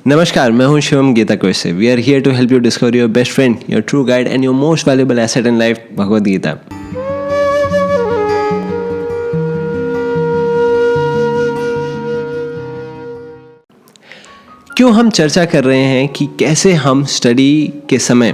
नमस्कार, मैं हूं शिवम गीता कोसे। We are here to help you discover your best friend, your true guide and your most valuable asset in life, Bhagavad Gita. क्यों हम चर्चा कर रहे हैं कि कैसे हम स्टडी के समय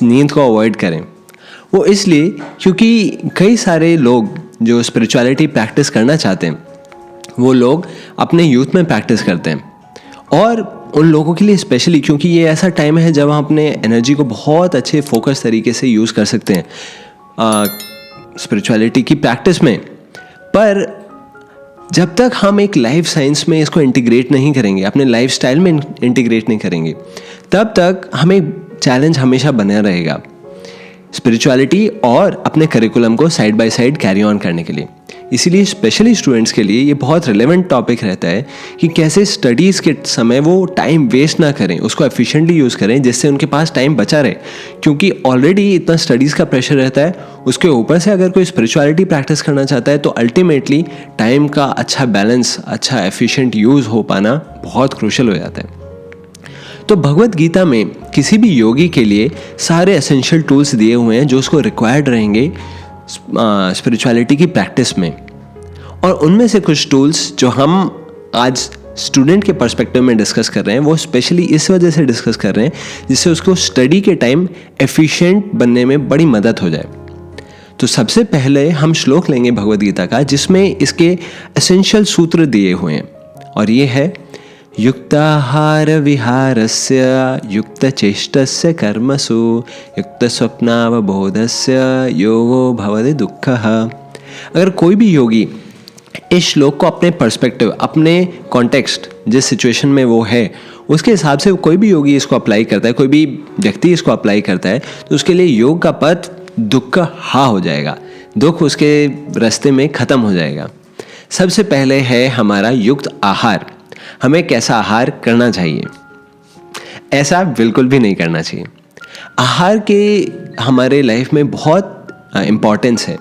नींद को अवॉइड करें? वो इसलिए क्योंकि कई सारे लोग जो स्पिरिचुअलिटी प्रैक्टिस करना चाहते हैं वो लोग अपने यूथ में प्रैक्टिस करते हैं, और उन लोगों के लिए स्पेशली क्योंकि ये ऐसा टाइम है जब हम अपने एनर्जी को बहुत अच्छे फोकस तरीके से यूज़ कर सकते हैं स्पिरिचुअलिटी की प्रैक्टिस में। पर जब तक हम एक लाइफ साइंस में इसको इंटीग्रेट नहीं करेंगे, अपने लाइफ स्टाइल में इंटीग्रेट नहीं करेंगे, तब तक हमें चैलेंज हमेशा बना रहेगा स्पिरिचुअलिटी और अपने करिकुलम को side by side carry on करने के लिए। इसीलिए स्पेशली स्टूडेंट्स के लिए ये बहुत रिलेवेंट टॉपिक रहता है कि कैसे स्टडीज़ के समय वो टाइम वेस्ट ना करें, उसको एफिशिएंटली यूज़ करें जिससे उनके पास टाइम बचा रहे। क्योंकि ऑलरेडी इतना स्टडीज़ का प्रेशर रहता है, उसके ऊपर से अगर कोई स्पिरिचुअलिटी प्रैक्टिस करना चाहता है तो अल्टीमेटली टाइम का अच्छा बैलेंस, अच्छा एफिशिएंट यूज़ हो पाना बहुत क्रूशियल हो जाता है। तो भगवद गीता में किसी भी योगी के लिए सारे एसेंशियल टूल्स दिए हुए हैं जो उसको रिक्वायर्ड रहेंगे स्पिरिचुअलिटी की प्रैक्टिस में। और उनमें से कुछ टूल्स जो हम आज स्टूडेंट के पर्सपेक्टिव में डिस्कस कर रहे हैं वो स्पेशली इस वजह से डिस्कस कर रहे हैं जिससे उसको स्टडी के टाइम एफिशिएंट बनने में बड़ी मदद हो जाए। तो सबसे पहले हम श्लोक लेंगे भगवद गीता का जिसमें इसके एसेंशियल सूत्र दिए हुए हैं, और ये है युक्ताहार विहारस्य युक्तचेष्टस्य कर्मसु युक्तस्वप्नावबोधस्य योगो भवति दुःखः। अगर कोई भी योगी इस श्लोक को अपने पर्सपेक्टिव, अपने कॉन्टेक्स्ट, जिस सिचुएशन में वो है उसके हिसाब से कोई भी योगी इसको अप्लाई करता है, कोई भी व्यक्ति इसको अप्लाई करता है, तो उसके लिए योग का पथ दुःख हा हो जाएगा, दुख उसके रास्ते में ख़त्म हो जाएगा। सबसे पहले है हमारा युक्त आहार। हमें कैसा आहार करना चाहिए? ऐसा बिल्कुल भी नहीं करना चाहिए। आहार के हमारे लाइफ में बहुत इम्पॉर्टेंस है।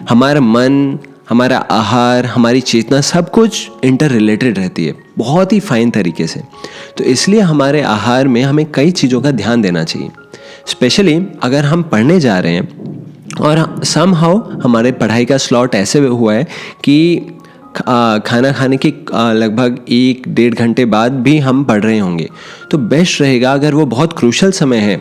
हमारा मन, हमारा आहार, हमारी चेतना सब कुछ इंटर रिलेटेड रहती है बहुत ही फाइन तरीके से। तो इसलिए हमारे आहार में हमें कई चीज़ों का ध्यान देना चाहिए। स्पेशली अगर हम पढ़ने जा रहे हैं और समहाउ हमारे पढ़ाई का स्लॉट ऐसे हुआ है कि खाना खाने के लगभग 1-1.5 घंटे बाद भी हम पढ़ रहे होंगे, तो बेस्ट रहेगा अगर वो बहुत क्रूशल समय है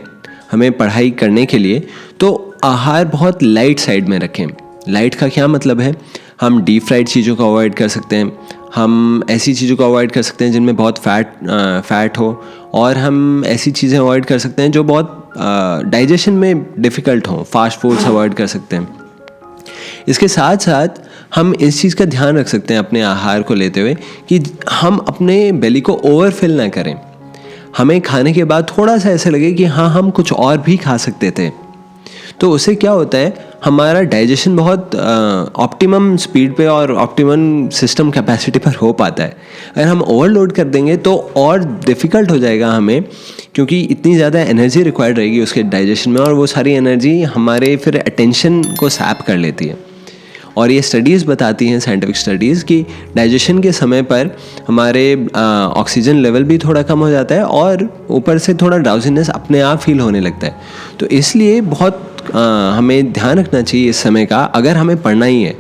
हमें पढ़ाई करने के लिए तो आहार बहुत लाइट साइड में रखें। लाइट का क्या मतलब है? हम डीप फ्राइड चीज़ों को अवॉइड कर सकते हैं, हम ऐसी चीज़ों को अवॉइड कर सकते हैं जिनमें बहुत फैट हो, और हम ऐसी चीज़ें अवॉइड कर सकते हैं जो बहुत डाइजेशन में डिफ़िकल्ट हों। फास्ट फूड्स अवॉइड कर सकते हैं। इसके साथ साथ हम इस चीज़ का ध्यान रख सकते हैं अपने आहार को लेते हुए कि हम अपने बेली को ओवरफिल ना करें। हमें खाने के बाद थोड़ा सा ऐसा लगे कि हाँ, हम कुछ और भी खा सकते थे। तो उससे क्या होता है, हमारा डाइजेशन बहुत ऑप्टिमम स्पीड पे और ऑप्टिमम सिस्टम कैपेसिटी पर हो पाता है। अगर हम ओवरलोड कर देंगे तो और डिफ़िकल्ट हो जाएगा हमें, क्योंकि इतनी ज़्यादा एनर्जी रिक्वायर्ड रहेगी उसके डाइजेशन में, और वो सारी एनर्जी हमारे फिर अटेंशन को सैप कर लेती है। और ये स्टडीज़ बताती हैं, साइंटिफिक स्टडीज़, कि डाइजेशन के समय पर हमारे ऑक्सीजन लेवल भी थोड़ा कम हो जाता है और ऊपर से थोड़ा ड्राउजीनेस अपने आप फील होने लगता है। तो इसलिए बहुत हमें ध्यान रखना चाहिए इस समय का, अगर हमें पढ़ना ही है।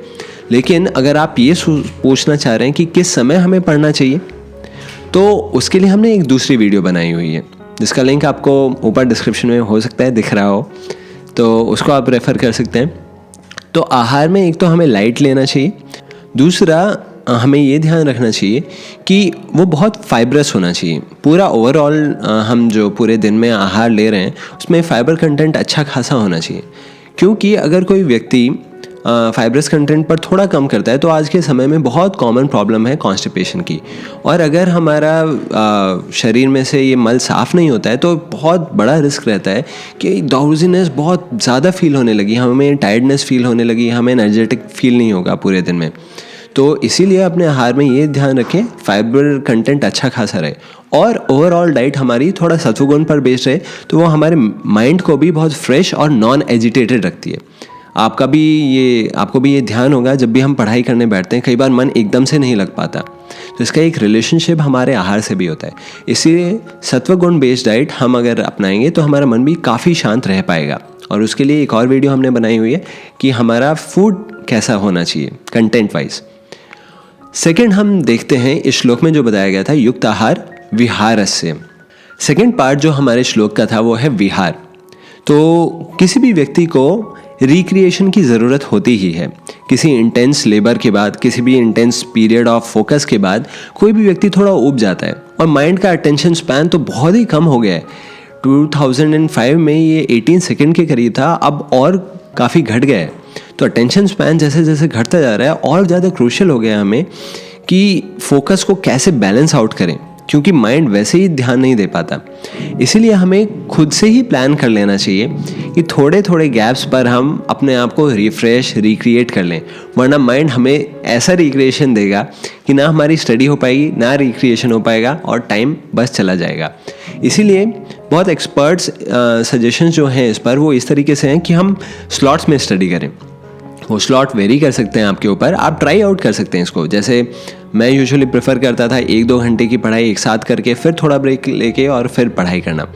लेकिन अगर आप ये पूछना चाह रहे हैं कि किस समय हमें पढ़ना चाहिए, तो उसके लिए हमने एक दूसरी वीडियो बनाई हुई है जिसका लिंक आपको ऊपर डिस्क्रिप्शन में हो सकता है दिख रहा हो, तो उसको आप रेफ़र कर सकते हैं। तो आहार में एक तो हमें लाइट लेना चाहिए, दूसरा हमें ये ध्यान रखना चाहिए कि वो बहुत फाइब्रस होना चाहिए। पूरा ओवरऑल हम जो पूरे दिन में आहार ले रहे हैं उसमें फाइबर कंटेंट अच्छा खासा होना चाहिए। क्योंकि अगर कोई व्यक्ति फाइब्रस कंटेंट पर थोड़ा कम करता है तो आज के समय में बहुत कॉमन प्रॉब्लम है कॉन्स्टिपेशन की, और अगर हमारा शरीर में से ये मल साफ़ नहीं होता है तो बहुत बड़ा रिस्क रहता है कि ड्राउजीनेस बहुत ज़्यादा फील होने लगी, हमें टायर्डनेस फील होने लगी, हमें एनर्जेटिक फील नहीं होगा पूरे दिन में। तो इसीलिए अपने आहार में ये ध्यान रखें फाइबर कंटेंट अच्छा खासा रहे, और ओवरऑल डाइट हमारी थोड़ा सत्वगुण पर बेस्ड रहे, तो वो हमारे माइंड को भी बहुत फ्रेश और नॉन एजिटेटेड रखती है। आपको भी ये ध्यान होगा, जब भी हम पढ़ाई करने बैठते हैं कई बार मन एकदम से नहीं लग पाता, तो इसका एक रिलेशनशिप हमारे आहार से भी होता है। इसीलिए सत्व गुण बेस्ड डाइट हम अगर अपनाएंगे तो हमारा मन भी काफ़ी शांत रह पाएगा। और उसके लिए एक और वीडियो हमने बनाई हुई है कि हमारा फूड कैसा होना चाहिए कंटेंट वाइज। सेकेंड हम देखते हैं इस श्लोक में जो बताया गया था युक्त आहार विहारस्य। सेकेंड पार्ट जो हमारे श्लोक का था वो है विहार। तो किसी भी व्यक्ति को रिक्रिएशन की ज़रूरत होती ही है। किसी इंटेंस लेबर के बाद, किसी भी इंटेंस पीरियड ऑफ फोकस के बाद कोई भी व्यक्ति थोड़ा ऊब जाता है और माइंड का अटेंशन स्पैन तो बहुत ही कम हो गया है। 2005 में ये 18 सेकेंड के करीब था, अब और काफ़ी घट गया है। तो अटेंशन स्पैन जैसे जैसे घटता जा रहा है और ज़्यादा क्रूशियल हो गया हमें कि फोकस को कैसे बैलेंस आउट करें, क्योंकि माइंड वैसे ही ध्यान नहीं दे पाता। इसीलिए हमें खुद से ही प्लान कर लेना चाहिए कि थोड़े थोड़े गैप्स पर हम अपने आप को रिफ्रेश रिक्रिएट कर लें, वरना माइंड हमें ऐसा रिक्रिएशन देगा कि ना हमारी स्टडी हो पाएगी, ना रिक्रिएशन हो पाएगा और टाइम बस चला जाएगा। इसीलिए बहुत एक्सपर्ट्स सजेशंस जो हैं इस पर वो इस तरीके से हैं कि हम स्लॉट्स में स्टडी करें। वो स्लॉट वेरी कर सकते हैं आपके ऊपर, आप ट्राई आउट कर सकते हैं इसको। जैसे मैं यूजुअली प्रेफर करता था 1-2 घंटे की पढ़ाई एक साथ करके फिर थोड़ा ब्रेक लेके और फिर पढ़ाई करना।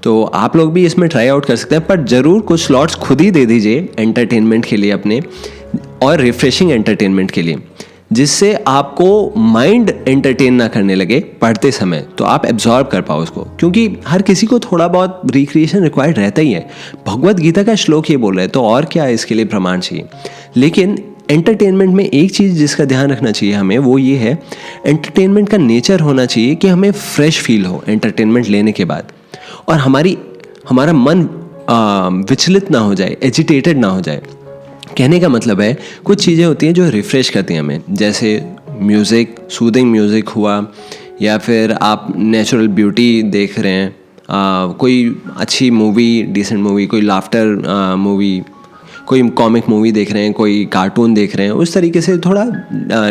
तो आप लोग भी इसमें ट्राई आउट कर सकते हैं, पर ज़रूर कुछ स्लॉट्स खुद ही दे दीजिए एंटरटेनमेंट के लिए अपने, और रिफ्रेशिंग एंटरटेनमेंट के लिए, जिससे आपको माइंड एंटरटेन ना करने लगे पढ़ते समय, तो आप एब्जॉर्ब कर पाओ उसको। क्योंकि हर किसी को थोड़ा बहुत रिक्रिएशन रिक्वायर्ड रहता ही है। भगवत गीता का श्लोक ये बोल रहा है, तो और क्या इसके लिए प्रमाण चाहिए। लेकिन एंटरटेनमेंट में एक चीज़ जिसका ध्यान रखना चाहिए हमें, वो ये है एंटरटेनमेंट का नेचर होना चाहिए कि हमें फ्रेश फील हो एंटरटेनमेंट लेने के बाद, और हमारा मन विचलित ना हो जाए, एजिटेटेड ना हो जाए। कहने का मतलब है कुछ चीज़ें होती हैं जो रिफ़्रेश करती हैं हमें, जैसे म्यूज़िक, सूदिंग म्यूज़िक हुआ, या फिर आप नेचुरल ब्यूटी देख रहे हैं, कोई अच्छी मूवी, डिसेंट मूवी, कोई लाफ्टर मूवी, कोई कॉमिक मूवी देख रहे हैं, कोई कार्टून देख रहे हैं, उस तरीके से थोड़ा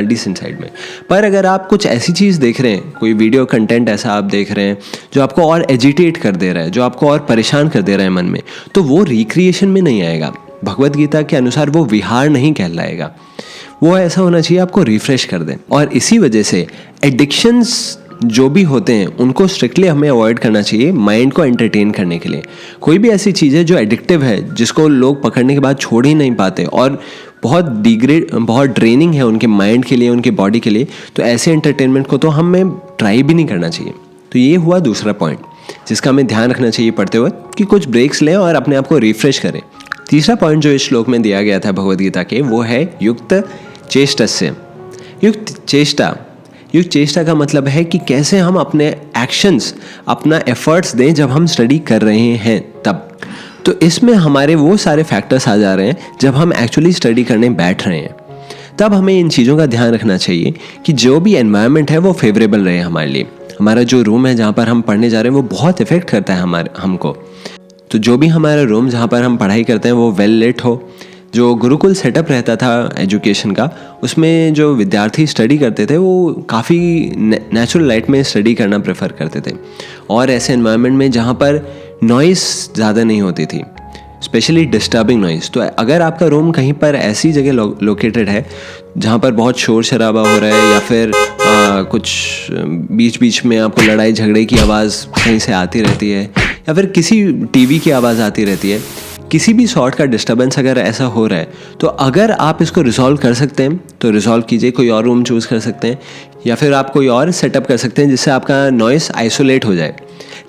डिसेंट साइड में। पर अगर आप कुछ ऐसी चीज़ देख रहे हैं, कोई वीडियो कंटेंट ऐसा आप देख रहे हैं जो आपको और एजिटेट कर दे रहा है, जो आपको और परेशान कर दे रहा है मन में, तो वो रिक्रिएशन में नहीं आएगा। भगवत गीता के अनुसार वो विहार नहीं कहलाएगा। वो ऐसा होना चाहिए आपको रिफ्रेश कर दें। और इसी वजह से एडिक्शंस जो भी होते हैं उनको स्ट्रिक्टली हमें अवॉइड करना चाहिए माइंड को एंटरटेन करने के लिए। कोई भी ऐसी चीज़ है जो एडिक्टिव है, जिसको लोग पकड़ने के बाद छोड़ ही नहीं पाते और बहुत ड्रेनिंग है उनके माइंड के लिए, उनके बॉडी के लिए, तो ऐसे एंटरटेनमेंट को तो हमें ट्राई भी नहीं करना चाहिए। तो ये हुआ दूसरा पॉइंट जिसका हमें ध्यान रखना चाहिए पढ़ते वक्त, कि कुछ ब्रेक्स लें और अपने आप को रिफ्रेश करें। तीसरा पॉइंट जो इस श्लोक में दिया गया था भगवद गीता के, वो है युक्त चेष्टस्य। युक्त चेष्टा का मतलब है कि कैसे हम अपने एक्शंस, अपना एफर्ट्स दें जब हम स्टडी कर रहे हैं तब। तो इसमें हमारे वो सारे फैक्टर्स आ जा रहे हैं जब हम एक्चुअली स्टडी करने बैठ रहे हैं। तब हमें इन चीज़ों का ध्यान रखना चाहिए कि जो भी एनवायरनमेंट है वो फेवरेबल रहे हमारे लिए। हमारा जो रूम है जहाँ पर हम पढ़ने जा रहे हैं वो बहुत इफेक्ट करता है हमको। तो जो भी हमारा रूम जहाँ पर हम पढ़ाई करते हैं वो वेल लिट हो। जो गुरुकुल सेटअप रहता था एजुकेशन का, उसमें जो विद्यार्थी स्टडी करते थे वो काफ़ी नेचुरल लाइट में स्टडी करना प्रेफर करते थे, और ऐसे एनवायरनमेंट में जहाँ पर नॉइस ज़्यादा नहीं होती थी, स्पेशली डिस्टर्बिंग नॉइस। तो अगर आपका रूम कहीं पर ऐसी जगह लोकेटेड है जहाँ पर बहुत शोर शराबा हो रहा है, या फिर कुछ बीच बीच में आपको लड़ाई झगड़े की आवाज़ कहीं से आती रहती है, या फिर किसी टीवी की आवाज़ आती रहती है, किसी भी सॉर्ट का डिस्टर्बेंस अगर ऐसा हो रहा है, तो अगर आप इसको रिजॉल्व कर सकते हैं तो रिजॉल्व कीजिए। कोई और रूम चूज़ कर सकते हैं, या फिर आप कोई और सेटअप कर सकते हैं जिससे आपका नॉइस आइसोलेट हो जाए।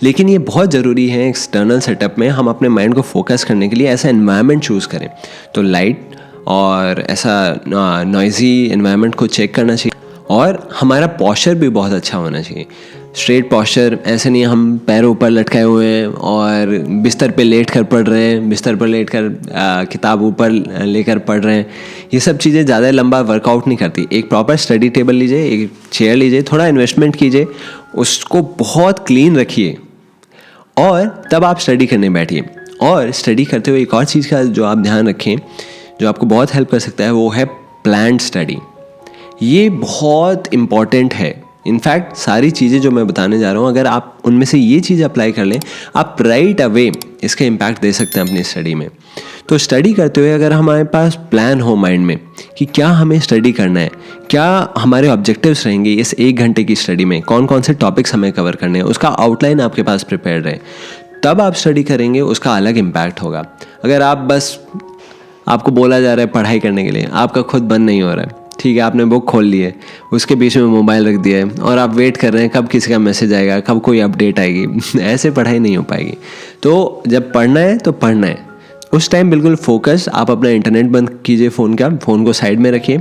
लेकिन ये बहुत ज़रूरी है एक्सटर्नल सेटअप में हम अपने माइंड को फोकस करने के लिए ऐसा एनवायरनमेंट चूज़ करें। तो लाइट और ऐसा नॉइज़ी एनवायरनमेंट को चेक करना चाहिए, और हमारा पॉस्चर भी बहुत अच्छा होना चाहिए। स्ट्रेट पॉस्चर, ऐसे नहीं हम पैरों ऊपर लटकाए हुए हैं और बिस्तर पे लेट कर पढ़ रहे हैं, बिस्तर पर लेट कर किताब ऊपर लेकर पढ़ रहे हैं। ये सब चीज़ें ज़्यादा लंबा वर्कआउट नहीं करती। एक प्रॉपर स्टडी टेबल लीजिए, एक चेयर लीजिए, थोड़ा इन्वेस्टमेंट कीजिए, उसको बहुत क्लीन रखिए, और तब आप स्टडी करने बैठिए। और स्टडी करते हुए एक और चीज़ का जो आप ध्यान रखें, जो आपको बहुत हेल्प कर सकता है, वो है प्लान्ड स्टडी। ये बहुत इम्पॉर्टेंट है। इनफैक्ट सारी चीज़ें जो मैं बताने जा रहा हूँ, अगर आप उनमें से ये चीज़ अप्लाई कर लें, आप राइट अवे इसका इम्पैक्ट दे सकते हैं अपनी स्टडी में। तो स्टडी करते हुए अगर हमारे पास प्लान हो माइंड में कि क्या हमें स्टडी करना है, क्या हमारे ऑब्जेक्टिव्स रहेंगे इस 1 घंटे की स्टडी में, कौन कौन से टॉपिक्स हमें कवर करने हैं, उसका आउटलाइन आपके पास प्रिपेयर रहे, तब आप स्टडी करेंगे, उसका अलग इम्पैक्ट होगा। अगर आप बस, आपको बोला जा रहा है पढ़ाई करने के लिए, आपका खुद मन नहीं हो रहा है, ठीक है, आपने बुक खोल ली है, उसके बीच में मोबाइल रख दिया है और आप वेट कर रहे हैं कब किसी का मैसेज आएगा, कब कोई अपडेट आएगी ऐसे पढ़ाई नहीं हो पाएगी। तो जब पढ़ना है तो पढ़ना है, उस टाइम बिल्कुल फोकस, आप अपना इंटरनेट बंद कीजिए, फ़ोन को साइड में रखिए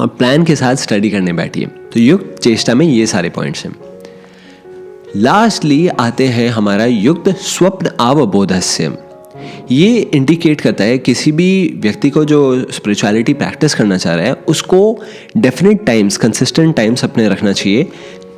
और प्लान के साथ स्टडी करने बैठिए। तो युक्त चेष्टा में ये सारे पॉइंट्स हैं। लास्टली आते हैं हमारा युक्त स्वप्न अवबोधस्य। ये इंडिकेट करता है किसी भी व्यक्ति को जो स्पिरिचुअलिटी प्रैक्टिस करना चाह रहा है, उसको डेफिनेट टाइम्स, कंसिस्टेंट टाइम्स अपने रखना चाहिए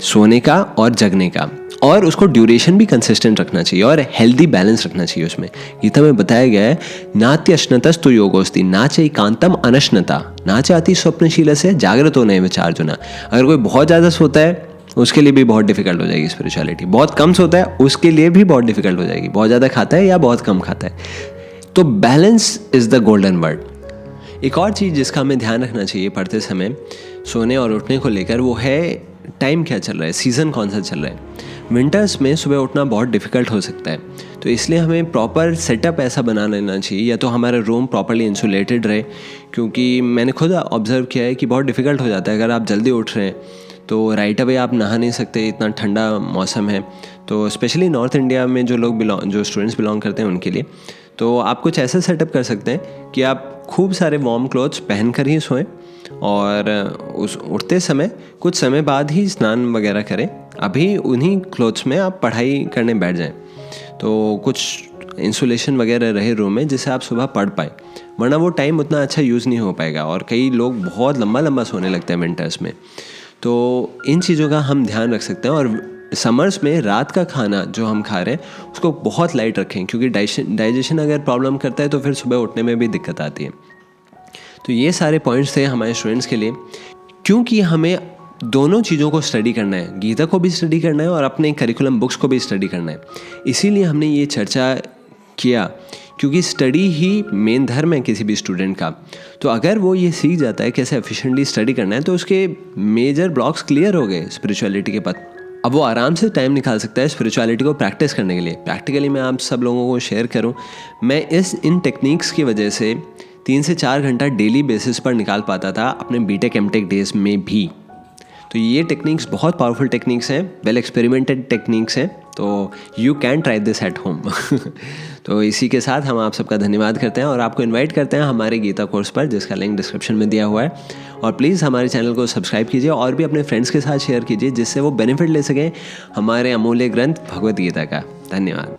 सोने का और जगने का, और उसको ड्यूरेशन भी कंसिस्टेंट रखना चाहिए और हेल्दी बैलेंस रखना चाहिए उसमें। गीता में बताया गया है, नात्यश्नतस्तु योगोस्ति नाचैकांतम अनश्नता नाचाति स्वप्नशील से जागृतो नये विचार्जुना। अगर कोई बहुत ज़्यादा सोता है उसके लिए भी बहुत डिफिकल्ट हो जाएगी स्पिरिचुअलिटी, बहुत कम सोता है उसके लिए भी बहुत डिफिकल्ट हो जाएगी, बहुत ज़्यादा खाता है या बहुत कम खाता है। तो balance is the golden word. एक और चीज़ जिसका हमें ध्यान रखना चाहिए पढ़ते समय सोने और उठने को लेकर, वो है टाइम क्या चल रहा है, सीज़न कौन सा चल रहा है। विंटर्स में सुबह उठना बहुत डिफिकल्ट हो सकता है, तो इसलिए हमें प्रॉपर सेटअप ऐसा बना लेना चाहिए, या तो हमारा रूम प्रॉपरली इंसुलेटेड रहे, क्योंकि मैंने खुद ऑब्जर्व किया है कि बहुत डिफिकल्ट हो जाता है। अगर आप जल्दी उठ रहे हैं तो राइट अवे आप नहा नहीं सकते, इतना ठंडा मौसम है। तो स्पेशली नॉर्थ इंडिया में जो स्टूडेंट्स बिलोंग करते हैं उनके लिए, तो आप कुछ ऐसा सेटअप कर सकते हैं कि आप खूब सारे वार्म क्लॉथ्स पहन कर ही सोएं और उस उठते समय कुछ समय बाद ही स्नान वगैरह करें, अभी उन्हीं क्लॉथ्स में आप पढ़ाई करने बैठ जाएं। तो कुछ इंसुलेशन वगैरह रहे रूम में जिससे आप सुबह पढ़ पाएँ, वरना वो टाइम उतना अच्छा यूज़ नहीं हो पाएगा। और कई लोग बहुत लंबा सोने लगते हैं विंटर्स में, तो इन चीज़ों का हम ध्यान रख सकते हैं। और समर्स में रात का खाना जो हम खा रहे हैं उसको बहुत लाइट रखें, क्योंकि डाइजेशन अगर प्रॉब्लम करता है तो फिर सुबह उठने में भी दिक्कत आती है। तो ये सारे पॉइंट्स थे हमारे स्टूडेंट्स के लिए, क्योंकि हमें दोनों चीज़ों को स्टडी करना है, गीता को भी स्टडी करना है और अपने करिकुलम बुक्स को भी स्टडी करना है। इसीलिए हमने ये चर्चा किया, क्योंकि स्टडी ही मेन धर्म है किसी भी स्टूडेंट का। तो अगर वो ये सीख जाता है कैसे एफिशिएंटली स्टडी करना है, तो उसके मेजर ब्लॉक्स क्लियर हो गए स्पिरिचुअलिटी के पथ। अब वो आराम से टाइम निकाल सकता है स्पिरिचुअलिटी को प्रैक्टिस करने के लिए। प्रैक्टिकली मैं आप सब लोगों को शेयर करूं, मैं इन टेक्निक्स की वजह से 3 से 4 घंटा डेली बेसिस पर निकाल पाता था अपने बीटेक एमटेक डेज में भी। तो ये टेक्निक्स बहुत पावरफुल टेक्निक्स हैं, वेल एक्सपेरिमेंटेड टेक्निक्स हैं, तो you can try this at home. तो इसी के साथ हम आप सबका धन्यवाद करते हैं और आपको इनवाइट करते हैं हमारे गीता कोर्स पर, जिसका लिंक डिस्क्रिप्शन में दिया हुआ है। और प्लीज़ हमारे चैनल को सब्सक्राइब कीजिए और भी अपने फ्रेंड्स के साथ शेयर कीजिए, जिससे वो बेनिफिट ले सकें हमारे अमूल्य ग्रंथ भगवद गीता का। धन्यवाद।